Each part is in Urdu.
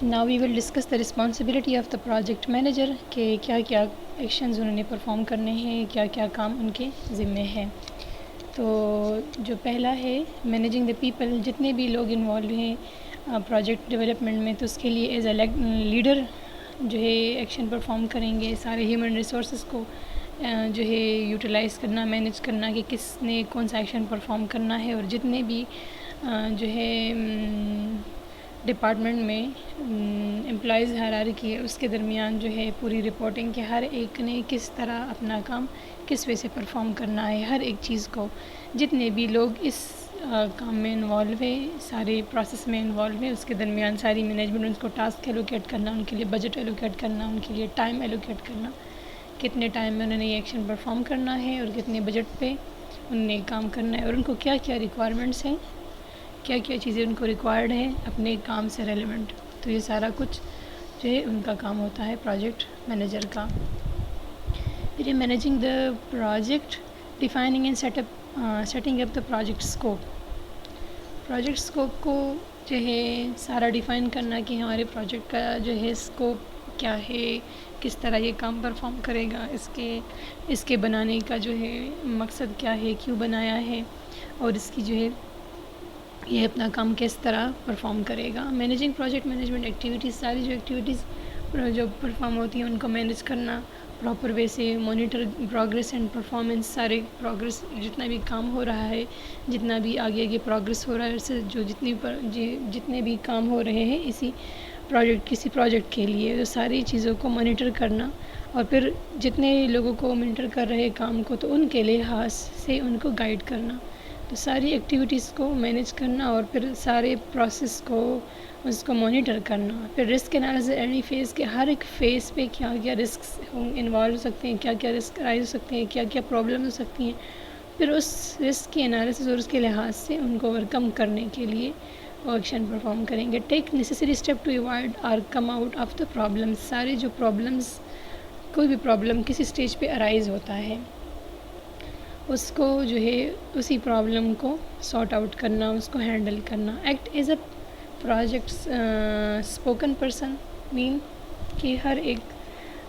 Now we will discuss the responsibility of the project manager کہ کیا کیا ایکشنز انہوں نے پرفارم کرنے ہیں، کیا کیا کام ان کے ذمے ہیں۔ تو جو پہلا ہے مینیجنگ دا پیپل، جتنے بھی لوگ انوالو ہیں پروجیکٹ ڈیولپمنٹ میں، تو اس کے لیے ایز اے لیڈر جو ہے ایکشن پرفارم کریں گے، سارے ہیومن ریسورسز کو جو ہے یوٹیلائز کرنا، مینیج کرنا کہ کس نے کون سا ایکشن پرفارم کرنا ہے، اور جتنے بھی جو ہے ڈپارٹمنٹ میں امپلائیز ہائرارکی ہے اس کے درمیان جو ہے پوری رپورٹنگ کہ ہر ایک نے کس طرح اپنا کام کس وے سے پرفارم کرنا ہے، ہر ایک چیز کو جتنے بھی لوگ اس کام میں انوالو ہے، سارے پروسیس میں انوالو ہے، اس کے درمیان ساری مینجمنٹ ان کو ٹاسک ایلوکیٹ کرنا، ان کے لیے بجٹ ایلوکیٹ کرنا، ان کے لیے ٹائم ایلوکیٹ کرنا، کتنے ٹائم میں انہوں نے یہ ایکشن پرفارم کرنا ہے اور کتنے بجٹ پہ انہوں نے کام کرنا ہے، اور ان کو کیا کیا ریکوائرمنٹس ہیں، کیا کیا چیزیں ان کو ریکوائرڈ ہے اپنے کام سے ریلیونٹ۔ تو یہ سارا کچھ جو ہے ان کا کام ہوتا ہے پروجیکٹ مینیجر کا۔ پھر یہ managing the project, defining and setting up the project scope, project scope کو جو ہے سارا ڈیفائن کرنا کہ ہمارے پروجیکٹ کا جو ہے اسکوپ کیا ہے، کس طرح یہ کام پرفارم کرے گا، اس کے بنانے کا جو ہے مقصد کیا ہے، کیوں بنایا ہے، اور اس کی جو ہے یہ اپنا کام کس طرح پرفارم کرے گا۔ مینیجنگ پروجیکٹ مینجمنٹ ایکٹیویٹیز، ساری جو ایکٹیویٹیز جو پرفارم ہوتی ہیں ان کو مینیج کرنا پراپر وے سے، مانیٹر پروگریس اینڈ پرفارمنس، سارے پروگریس جتنا بھی کام ہو رہا ہے، جتنا بھی آگے پروگریس ہو رہا ہے، اس سے جو جتنے بھی کام ہو رہے ہیں کسی پروجیکٹ کے لیے، تو ساری چیزوں کو مانیٹر کرنا، اور پھر جتنے لوگوں کو مانیٹر کر رہے کام کو تو ان کے لحاظ سے ان کو گائیڈ کرنا، تو ساری ایکٹیویٹیز کو مینیج کرنا، اور پھر سارے پروسیس کو اس کو مانیٹر کرنا۔ پھر رسک انالیسس اینی فیز کے ہر ایک فیز پہ کیا کیا رسکس انوالو ہو سکتے ہیں، کیا کیا رسک رائز ہو سکتے ہیں، کیا کیا پرابلم ہو سکتی ہیں، پھر اس رسک کی انالیسس اور اس کے لحاظ سے ان کو اوور کم کرنے کے لیے وہ ایکشن پرفارم کریں گے۔ ٹیک نیسیسری اسٹیپ ٹو ایوائڈ اور come out of the problems, سارے جو پرابلمس، کوئی بھی پرابلم کسی اسٹیج پہ ارائز ہوتا ہے اس کو جو ہے اسی پرابلم کو سارٹ آؤٹ کرنا، اس کو ہینڈل کرنا۔ Act as a project spoken person, مین کہ ہر ایک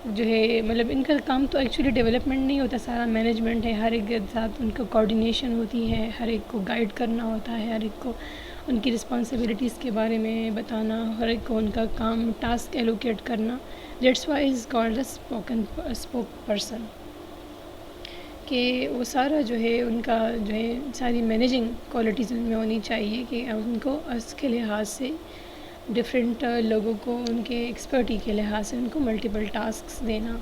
جو ہے مطلب ان کا کام تو ایکچولی ڈیولپمنٹ نہیں ہوتا، سارا مینجمنٹ ہے، ہر ایک کے ساتھ ان کو کوآرڈینیشن ہوتی ہے، ہر ایک کو گائیڈ کرنا ہوتا ہے، ہر ایک کو ان کی رسپانسبلٹیز کے بارے میں بتانا، ہر ایک کو ان کا کام ٹاسک ایلوکیٹ کرنا۔ That's why is called a spoke person, کہ وہ سارا جو ہے ان کا جو ہے ساری مینیجنگ کوالٹیز ان میں ہونی چاہیے کہ ان کو اس کے لحاظ سے ڈفرینٹ لوگوں کو ان کے ایکسپرٹی کے لحاظ سے ان کو ملٹیپل ٹاسکس دینا۔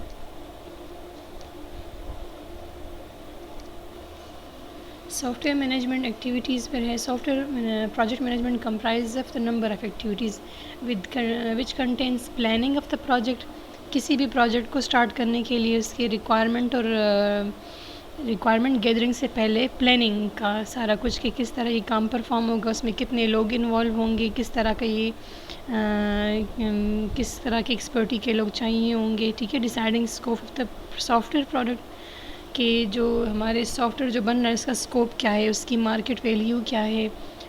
سافٹ ویئر مینجمنٹ ایکٹیویٹیز پر ہے۔ Soft where project management comprise of the number of activities which contains planning of the project, کسی بھی پروجیکٹ کو سٹارٹ کرنے کے لیے اس کی ریکوائرمنٹ گیدرنگ سے پہلے پلاننگ کا سارا کچھ کہ کس طرح یہ کام پرفارم ہوگا، اس میں کتنے لوگ انوالو ہوں گے، کس طرح کا کس طرح کے ایکسپرٹی کے لوگ چاہیے ہوں گے، ٹھیک ہے۔ Deciding scope of the soft where product, کہ جو ہمارے سافٹ ویئر جو بن رہا ہے اس کا اسکوپ کیا ہے، اس کی مارکیٹ ویلیو کیا ہے،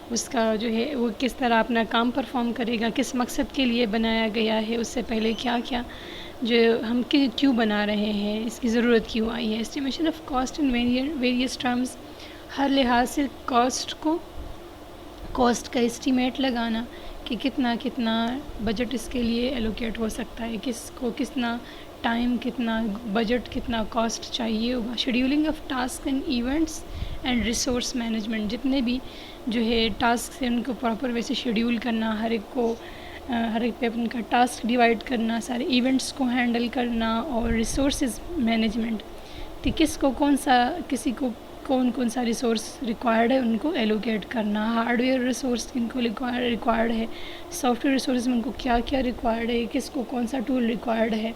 اس کا جو ہے وہ کس طرح اپنا کام پرفارم کرے گا، کس مقصد کے لیے بنایا گیا ہے، اس سے پہلے کیا کیا جو ہم کیوں بنا رہے ہیں، اس کی ضرورت کیوں آئی ہے۔ Estimation of cost in various terms, ہر لحاظ سے کاسٹ کا اسٹیمیٹ لگانا کہ کتنا بجٹ اس کے لیے ایلوکیٹ ہو سکتا ہے، کس کو کتنا ٹائم، کتنا بجٹ، کتنا کاسٹ چاہیے ہوگا۔ Scheduling of task and events and resource management, جتنے بھی جو ہے ٹاسک ہیں ان کو پراپر وے سے شیڈیول کرنا، ہر ایک پہ ان کا ٹاسک ڈیوائڈ کرنا، سارے ایونٹس کو ہینڈل کرنا، اور ریسورسز مینجمنٹ کہ کسی کو کون سا ریسورس ریکوائرڈ ہے ان کو ایلوکیٹ کرنا، ہارڈ ویئر ریسورس کن کو ریکوائرڈ ہے، سافٹ ویئر ریسورس میں ان کو کیا کیا ریکوائرڈ ہے، کس کو کون سا ٹول ریکوائرڈ ہے۔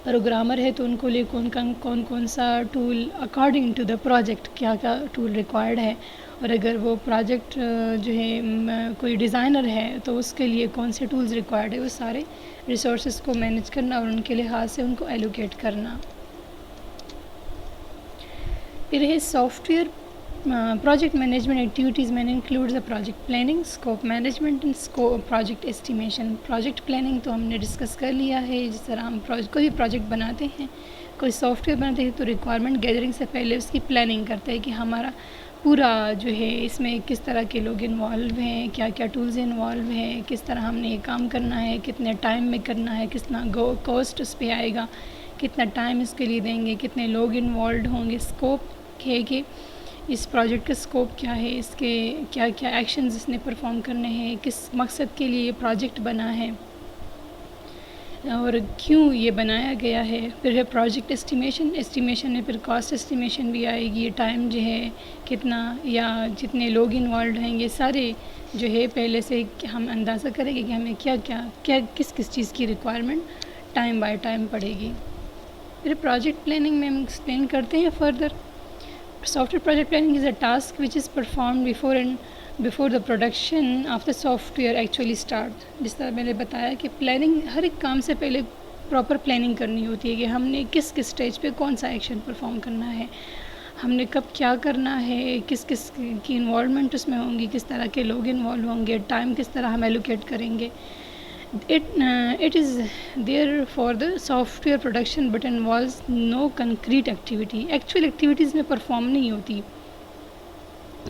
پروگرامر ہے تو ان کو لیے کون سا tool according to the project کیا ٹول ریکوائرڈ ہے، اور اگر وہ پروجیکٹ جو ہے کوئی ڈیزائنر ہے تو اس کے لیے کون سے ٹولز ریکوائرڈ ہے، وہ سارے ریسورسز کو مینیج کرنا اور ان کے لحاظ سے ان کو ایلوکیٹ کرنا۔ پھر ہے soft where project management activities میں includes the project planning, scope management and scope project estimation. project planning تو ہم نے ڈسکس کر لیا ہے. جس طرح ہم کوئی بھی پروجیکٹ بناتے ہیں, کوئی سافٹ ویئر بناتے ہیں, تو ریکوائرمنٹ گیدرنگ سے پہلے اس کی پلاننگ کرتے ہیں کہ ہمارا پورا جو ہے اس میں کس طرح کے لوگ انوالو ہیں, کیا کیا ٹولز انوالو ہیں, کس طرح ہم نے یہ کام کرنا ہے, کتنے ٹائم میں کرنا ہے, کتنا کاسٹ اس پہ آئے گا, کتنا ٹائم اس کے لیے دیں گے, کتنے لوگ انوالوڈ ہوں گے. اسکوپ ہے کہ اس پروجیکٹ کا اسکوپ کیا ہے, اس کے کیا کیا ایکشنز اس نے پرفارم کرنے ہیں, کس مقصد کے لیے یہ پروجیکٹ بنا ہے اور کیوں یہ بنایا گیا ہے. پھر ہے پروجیکٹ اسٹیمیشن میں پھر کاسٹ اسٹیمیشن بھی آئے گی, ٹائم جو ہے کتنا یا جتنے لوگ انوالوڈ ہیں, یہ سارے جو ہے پہلے سے ہم اندازہ کریں گے کہ ہمیں کیا کس چیز کی ریکوائرمنٹ ٹائم بائی ٹائم پڑے گی. پھر پروجیکٹ پلاننگ میں ہم ایکسپلین کرتے ہیں further. Software project planning is a task which is performed before the production of the software actually starts. جس طرح میں نے بتایا کہ پلاننگ ہر ایک کام سے پہلے پراپر پلاننگ کرنی ہوتی ہے کہ ہم نے کس اسٹیج پہ کون سا ایکشن پرفارم کرنا ہے, ہم نے کب کیا کرنا ہے, کس کی انوالومنٹ اس میں ہوں گی, کس طرح کے لوگ انوالو ہوں گے, ٹائم کس طرح ہم ایلوکیٹ کریں گے. It is there for the software production but involves no concrete activity. Actual activities میں پرفارم نہیں ہوتی,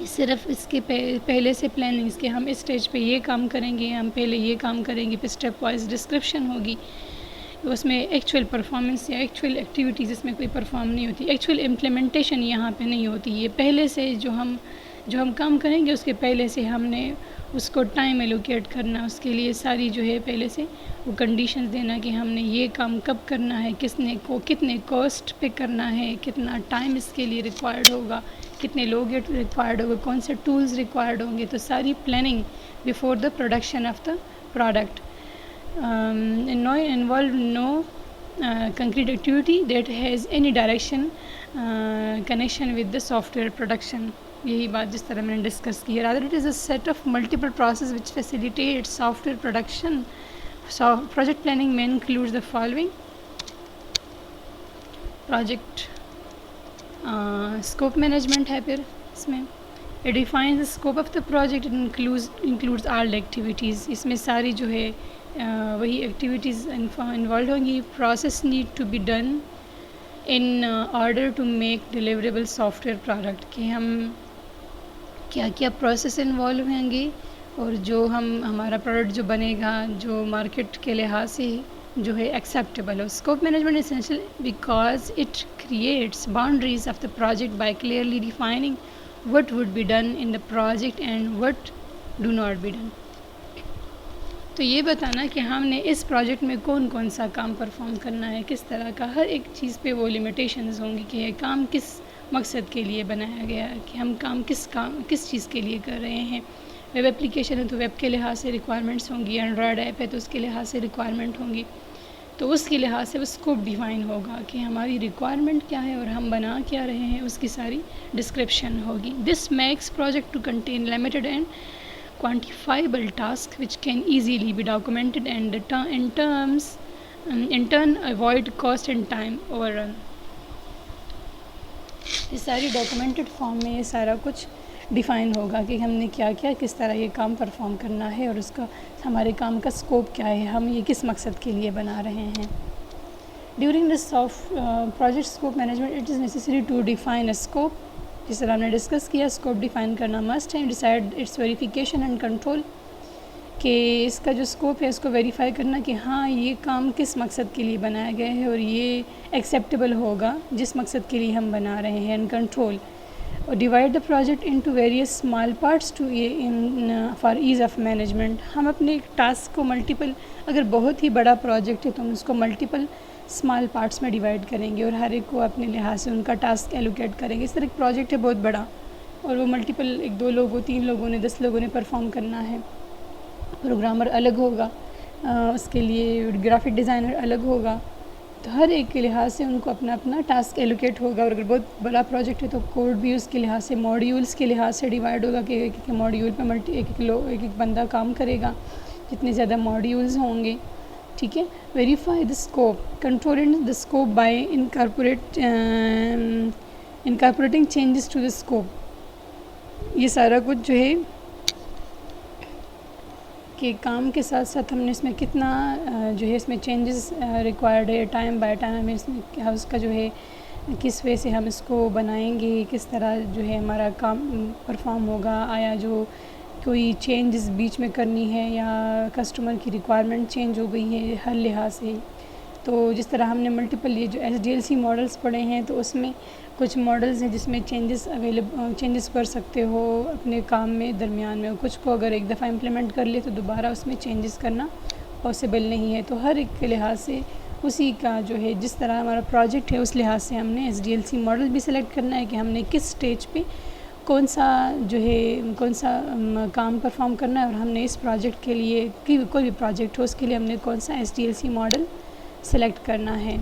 صرف اس کے پہلے سے پلاننگ, اس کے ہم اس اسٹیج پہ یہ کام کریں گے, ہم پہلے یہ کام کریں گے, پھر اسٹیپ وائز ڈسکرپشن ہوگی. اس میں ایکچوئل پرفارمنس یا ایکچوئل ایکٹیویٹیز اس میں کوئی پرفارم نہیں ہوتی, ایکچوئل امپلیمنٹیشن یہاں پہ نہیں ہوتی. یہ پہلے سے جو ہم کام کریں گے اس کے پہلے سے ہم نے اس کو ٹائم ایلوکیٹ کرنا, اس کے لیے ساری جو ہے پہلے سے وہ کنڈیشنز دینا کہ ہم نے یہ کام کب کرنا ہے, کتنے کاسٹ پہ کرنا ہے, کتنا ٹائم اس کے لیے ریکوائرڈ ہوگا, کتنے لوگ ریکوائرڈ ہوگا, کون سے ٹولز ریکوائرڈ ہوں گے. تو ساری planning before the production of the product. involve no concrete activity that has any direction connection with the software production. یہی بات جس طرح میں نے ڈسکس کی ہے. rather it is a set of multiple processes which facilitate software production. Project planning may include the following. Project scope management ہے پھر اس میں. It defines the scope of the project. It includes all the activities. اس میں ساری جو ہے وہی ایکٹیویٹیز انوالو ہوں گی. Process need to be done in order to make deliverable software product. کہ ہم کیا کیا پروسیس انوالو ہوں گے اور جو ہمارا پروڈکٹ جو بنے گا جو مارکیٹ کے لحاظ سے جو ہے ایکسیپٹیبل ہو. Scope management essential because it creates boundaries of the project by clearly defining what would be done in the project and what do not be done. تو یہ بتانا کہ ہم نے اس پروجیکٹ میں کون سا کام پرفارم کرنا ہے, کس طرح کا, ہر ایک چیز پہ وہ لمیٹیشنز ہوں گی کہ یہ کام کس مقصد کے لیے بنایا گیا ہے, کہ ہم کس چیز کے لیے کر رہے ہیں. ویب اپلیکیشن ہے تو ویب کے لحاظ سے ریکوائرمنٹس ہوں گی, اینڈرائڈ ایپ ہے تو اس کے لحاظ سے ریکوائرمنٹ ہوں گی. تو اس کے لحاظ سے وہ اسکوپ ڈیفائن ہوگا کہ ہماری ریکوائرمنٹ کیا ہے اور ہم بنا کیا رہے ہیں, اس کی ساری ڈسکرپشن ہوگی. This makes project to contain limited and quantifiable task which can easily be documented and in turn avoid cost and time overrun. یہ ساری ڈاکومنٹڈ فارم میں یہ سارا کچھ ڈیفائن ہوگا کہ ہم نے کیا کس طرح یہ کام پرفارم کرنا ہے اور اس کا ہمارے کام کا اسکوپ کیا ہے, ہم یہ کس مقصد کے لیے بنا رہے ہیں. During this project scope management it is necessary to define a scope. جس طرح ہم نے ڈسکس کیا, اسکوپ ڈیفائن کرنا مسٹ ہے. Decide its verification and control, کہ اس کا جو اسکوپ ہے اس کو ویریفائی کرنا کہ ہاں یہ کام کس مقصد کے لیے بنایا گیا ہے اور یہ ایکسیپٹیبل ہوگا جس مقصد کے لیے ہم بنا رہے ہیں. And control. اور divide the project into various small parts to far as of management. ہم اپنے ٹاسک کو ملٹیپل, اگر بہت ہی بڑا پروجیکٹ ہے تو ہم اس کو ملٹیپل اسمال پارٹس میں ڈیوائڈ کریں گے اور ہر ایک کو اپنے لحاظ سے ان کا ٹاسک ایلوکیٹ کریں گے. اس طرح ایک پروجیکٹ ہے بہت بڑا اور وہ ملٹیپل 1-2 لوگوں 3 لوگوں نے 10 لوگوں نے پرفارم کرنا ہے. پروگرامر الگ ہوگا, اس کے لیے گرافک ڈیزائنر الگ ہوگا, تو ہر ایک کے لحاظ سے ان کو اپنا ٹاسک ایلوکیٹ ہوگا. اور اگر بہت بڑا پروجیکٹ ہے تو کوڈ بھی اس کے لحاظ سے ماڈیولز کے لحاظ سے ڈیوائڈ ہوگا کہ ایک ماڈیول پہ ایک بندہ کام کرے گا, جتنے زیادہ ماڈیولز ہوں گے. ٹھیک ہے. Verify the scope. Control the scope by incorporating changes to the scope. یہ سارا کچھ جو ہے کہ کام کے ساتھ ساتھ ہم نے اس میں کتنا جو ہے اس میں چینجز ریکوائرڈ ہے، ٹائم بائی ٹائم ہمیں اس میں اس کا جو ہے کس وے سے ہم اس کو بنائیں گے، کس طرح جو ہے ہمارا کام پرفارم ہوگا، آیا جو کوئی چینجز بیچ میں کرنی ہے یا کسٹمر کی ریکوائرمنٹ چینج ہو گئی ہے ہر لحاظ سے۔ تو جس طرح ہم نے ملٹیپل یہ جو SDLC ماڈلز پڑھے ہیں، تو اس میں کچھ ماڈلز ہیں جس میں چینجز کر سکتے ہو اپنے کام میں درمیان میں، کچھ کو اگر ایک دفعہ امپلیمنٹ کر لے تو دوبارہ اس میں چینجز کرنا پاسبل نہیں ہے۔ تو ہر ایک کے لحاظ سے اسی کا جو ہے جس طرح ہمارا پروجیکٹ ہے اس لحاظ سے ہم نے SDLC ماڈل بھی سلیکٹ کرنا ہے کہ ہم نے کس سٹیج پہ کون سا کام پرفارم کرنا ہے، اور ہم نے اس پروجیکٹ کے لیے کوئی بھی پروجیکٹ ہو اس کے لیے ہم نے کون سا SDLC ماڈل سلیکٹ کرنا ہے۔